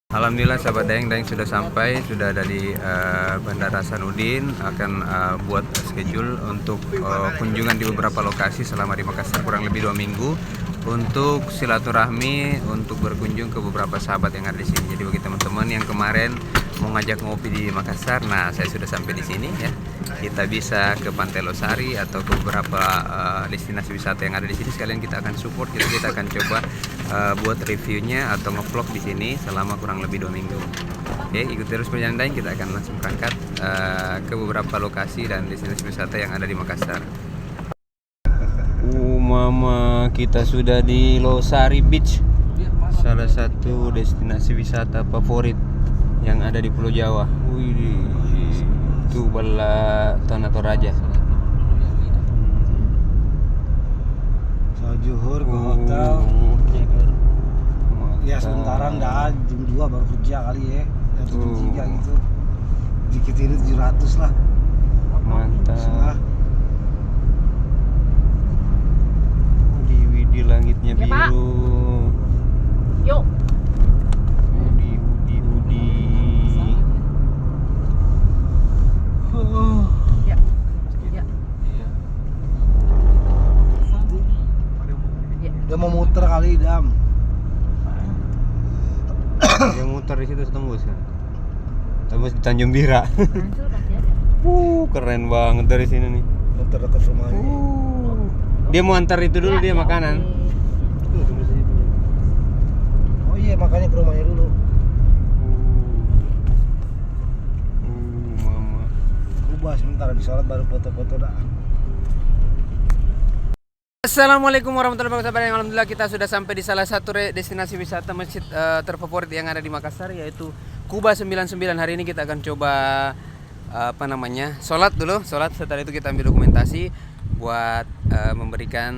Alhamdulillah sahabat Daeng sudah sampai, sudah ada di Bandara Hasanuddin. Akan buat schedule untuk kunjungan di beberapa lokasi selama di Makassar kurang lebih 2 minggu untuk silaturahmi, untuk berkunjung ke beberapa sahabat yang ada di sini. Jadi bagi teman-teman yang kemarin mau ngajak ngopi di Makassar, nah saya sudah sampai di sini ya. Kita bisa ke Pantai Losari atau ke beberapa destinasi wisata yang ada di sini. Sekalian kita akan support, kita akan coba buat reviewnya atau ngevlog di sini selama kurang lebih 2 minggu. Oke, ikuti terus perjalanan Daeng, kita akan langsung berangkat ke beberapa lokasi dan destinasi wisata yang ada di Makassar. Mama, kita sudah di Losari Beach, salah satu destinasi wisata favorit yang ada di Pulau Jawa. Wih, itu bala Tanah Toraja. Juhur ke hotel. Ya sementara enggak, jam 2 baru kerja kali ya. Jam 3 gitu. Dikit ini 700 lah. Mantap. Di langitnya ya, biru. Yuk. Udi. Ya. Ya. Dia mau muter kali, Dam. Dia muter di situ tembus kan. Tembus di Tanjung Bira. Keren banget dari sini nih. Muter dekat rumahnya. Dia mau antar itu dulu, dia makanan. Oh iya, makanya ke rumahnya dulu. Mama. Ubah sebentar habis sholat baru foto-foto dah. Assalamualaikum warahmatullahi wabarakatuh. Alhamdulillah kita sudah sampai di salah satu destinasi wisata masjid terfavorit yang ada di Makassar, yaitu Quba 99. Hari ini kita akan coba sholat dulu. Setelah itu kita ambil dokumentasi buat memberikan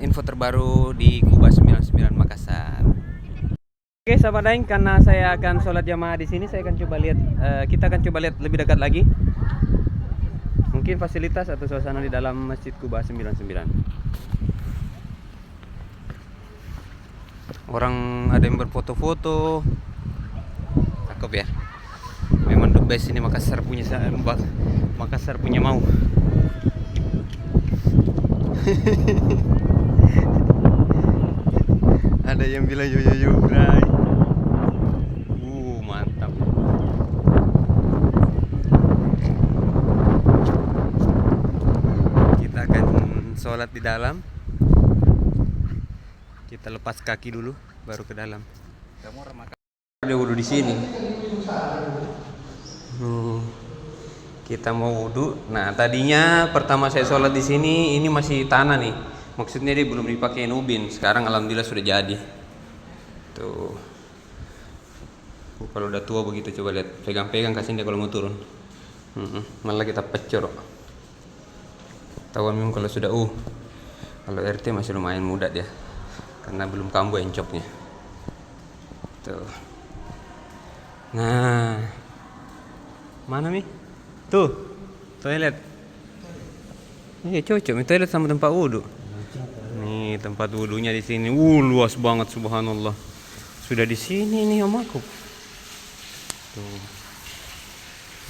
info terbaru di Quba 99 Makassar. Oke sahabat Daeng, karena saya akan sholat jamaah di sini, saya akan coba lihat, kita akan coba lihat lebih dekat lagi mungkin fasilitas atau suasana di dalam Masjid Quba 99. Orang ada yang berfoto-foto, cakep ya. Memang the best ini Makassar punya mau. Ada yang bilang yo bray. Mantap. Kita akan sholat di dalam. Kita lepas kaki dulu, baru ke dalam. Ada wudhu di sini. Kita mau wudhu. Nah, tadinya pertama saya sholat di sini, ini masih tanah nih. Maksudnya dia belum dipakai ubin. Sekarang alhamdulillah sudah jadi. Tuh. Kalau udah tua begitu, coba lihat. Pegang-pegang kasihin dia kalau mau turun. Malah kita pecor. Tahu memang kalau sudah kalau RT masih lumayan muda dia. Karena belum kambuh encoknya. Tuh. Nah. Mana Mi? Tuh. Toilet. Iya cocok, toilet sama tempat wudhu. Nih tempat wudhunya di sini. Luas banget subhanallah. Sudah di sini nih om aku. Tuh.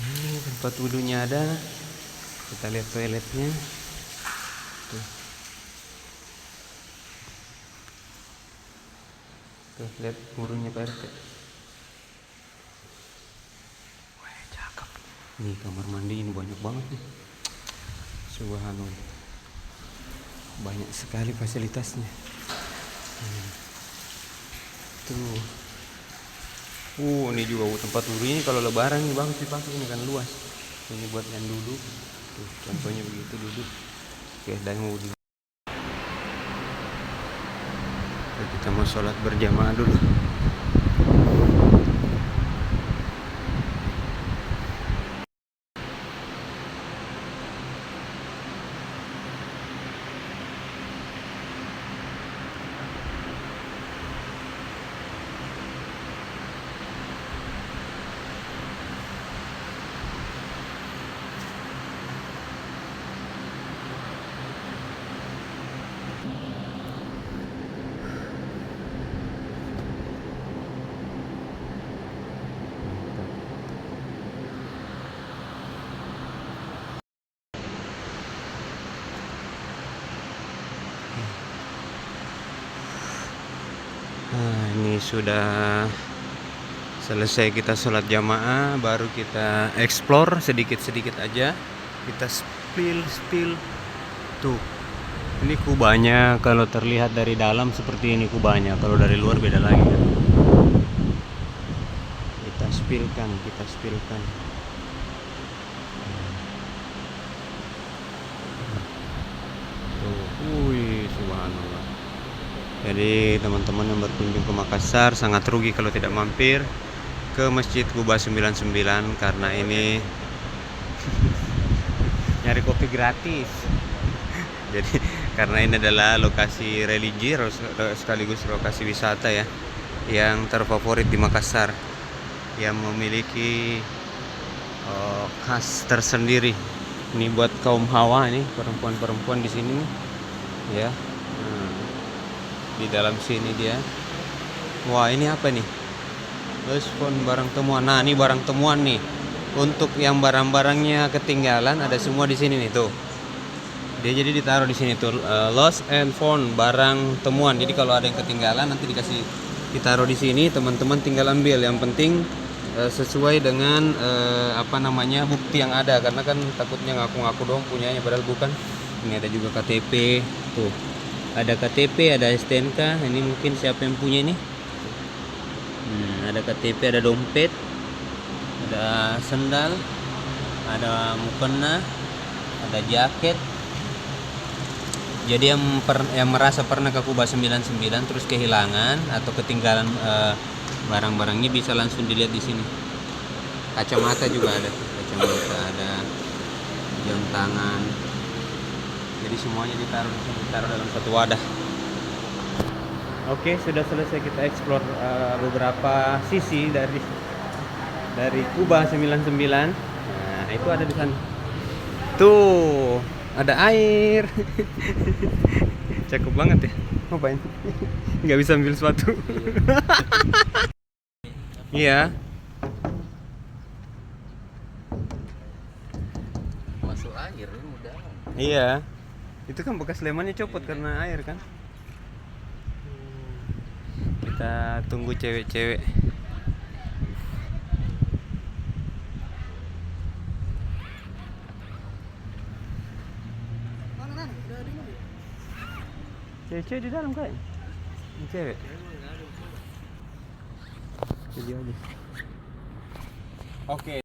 Ini tempat wudhunya ada. Kita lihat toiletnya. Tuh. Tuh, lihat burungnya Pak RT. Wah, cakep. Nih kamar mandi ini banyak banget nih. Subhanallah. Banyak sekali fasilitasnya. Tuh. Ini juga tempat wudhu ini kalau lebaran nih bang dipakai, ini kan luas. Ini buat yang duduk. Tuh, contohnya begitu duduk. Oke, dan wudhu. Kita mau sholat berjamaah dulu. sudah selesai kita sholat jamaah, baru kita explore sedikit-sedikit aja. Kita spill tuh. Ini kubahnya kalau terlihat dari dalam seperti ini kubahnya, kalau dari luar beda lagi kan. Kita spillkan. Tuh, wih, subhanallah. Jadi teman-teman yang berkunjung ke Makassar sangat rugi kalau tidak mampir ke Masjid Quba 99 karena ini nyari kopi gratis. Jadi karena ini adalah lokasi religi sekaligus lokasi wisata ya, yang terfavorit di Makassar, yang memiliki khas tersendiri. Ini buat kaum hawa nih, perempuan-perempuan di sini nih, ya. Di dalam sini dia. Wah, ini apa nih? Respon barang temuan. Nah, ini barang temuan nih. Untuk yang barang-barangnya ketinggalan ada semua di sini nih tuh. Dia jadi ditaruh di sini tuh, lost and found, barang temuan. Jadi kalau ada yang ketinggalan nanti ditaruh di sini, teman-teman tinggal ambil. Yang penting sesuai dengan bukti yang ada, karena kan takutnya ngaku-ngaku dong punyanya padahal bukan. Ini ada juga KTP tuh. Ada KTP, ada STNK. Ini mungkin siapa yang punya ini? Ada KTP, ada dompet, ada sendal, ada mukena, ada jaket. Jadi yang merasa pernah ke Quba 99 terus kehilangan atau ketinggalan barang-barangnya bisa langsung dilihat di sini. Kacamata juga ada, ada jam tangan. Jadi semuanya ditaruh dalam satu wadah. Oke, sudah selesai kita explore beberapa sisi dari Quba 99. Nah, itu ada di sana. Tuh, ada air. Cakep banget ya. Ngapain? Nggak bisa ambil sepatu. Iya. Masuk air ini mudah. Iya. Itu kan bekas lemannya copot karena air kan. Kita tunggu cewek-cewek. Cewek-cewek di dalam kan? Cewek. Video aja. Oke.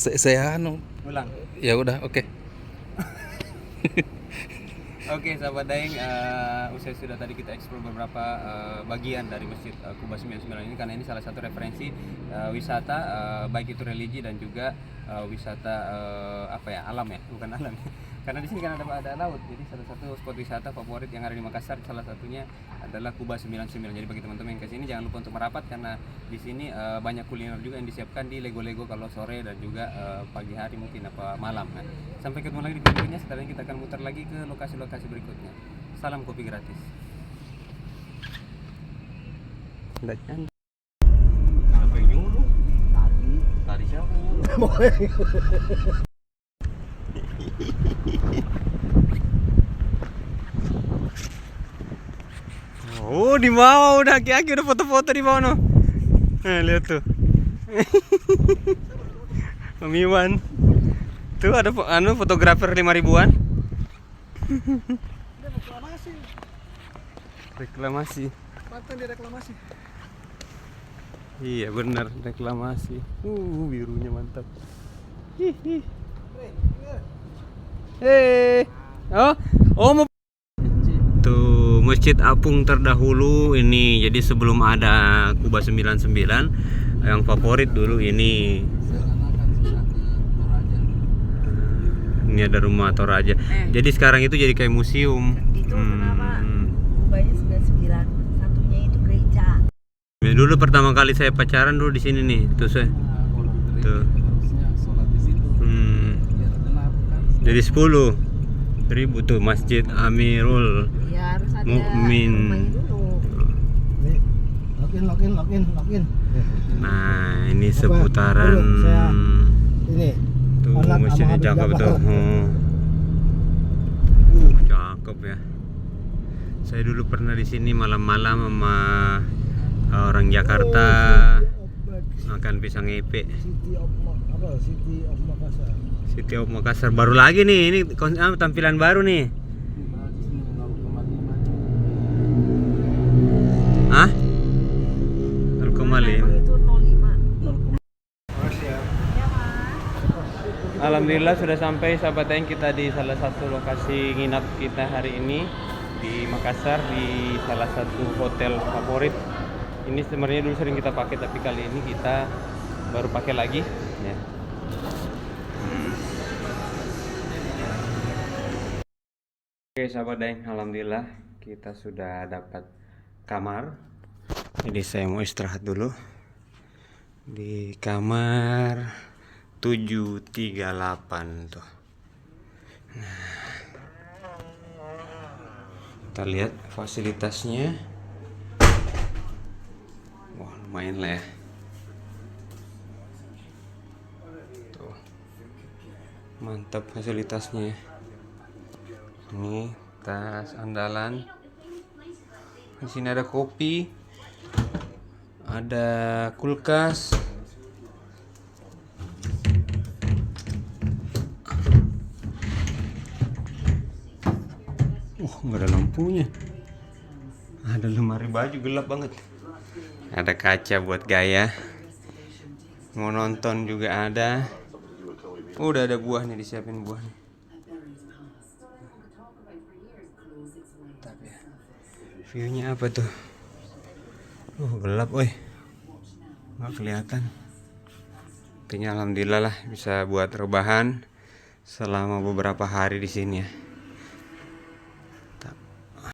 Saya Ulang. ya udah oke. Oke, sahabat Daeng, usai sudah tadi kita eksplor beberapa bagian dari Masjid Quba 99 ini, karena ini salah satu referensi wisata, baik itu religi dan juga wisata alam ya, bukan alam. Karena di sini kan ada laut, jadi salah satu spot wisata favorit yang ada di Makassar salah satunya adalah Quba 99. Jadi bagi teman-teman yang ke sini jangan lupa untuk merapat, karena di sini banyak kuliner juga yang disiapkan di Lego-Lego kalau sore dan juga pagi hari mungkin malam. Nah, sampai ketemu lagi di video berikutnya. Setelah ini kita akan muter lagi ke lokasi-lokasi berikutnya. Salam kopi gratis. Siapa yang nyuruh? Tadi siapa yang nyuruh? Oh, di bawah udah aki-aki udah foto-foto di bawah no. Nah, lihat tuh. Om Iwan. Tuh ada fotografer 5.000-an. Reklamasi. Mantan direklamasi. Iya benar, reklamasi. Birunya mantap. Hihi. Mau tuh Masjid Apung terdahulu ini. Jadi sebelum ada Quba 99, yang favorit dulu ini. Ini ada rumah Toraja. Jadi sekarang itu jadi kayak museum. Itu kenapa Qubanya 99, satunya itu gereja. Dulu pertama kali saya pacaran dulu di sini nih, tuh saya. Tuh. Jadi 10.000 tuh Masjid Amirul Ya harus ada Mukmin. rumahnya dulu. Login. Nah, ini seputaran Ini tuh masjidnya cakep tuh. Cakep ya. Saya dulu pernah di sini malam-malam sama Orang Jakarta makan pisang epe. City of Makassar baru lagi nih, ini tampilan baru nih. Hah? 0,5. Itu 05. Alhamdulillah sudah sampai sahabat yang kita di salah satu lokasi nginap kita hari ini di Makassar, di salah satu hotel favorit. Ini sebenarnya dulu sering kita pakai, tapi kali ini kita baru pakai lagi ya. Oke sahabat Daeng, alhamdulillah kita sudah dapat kamar. Jadi saya mau istirahat dulu di kamar 738 tuh. Nah, kita lihat fasilitasnya. Wah, lumayan lah ya. Tuh. Mantap fasilitasnya. Ini tas andalan. Di sini ada kopi, ada kulkas, nggak ada lampunya. Ada lemari baju gelap banget. Ada kaca buat gaya. Mau nonton juga ada. Udah ada buah nih, disiapin buah nih. View-nya apa tuh? Gelap, woi. Nggak kelihatan. Intinya alhamdulillah lah bisa buat rebahan selama beberapa hari di sini ya.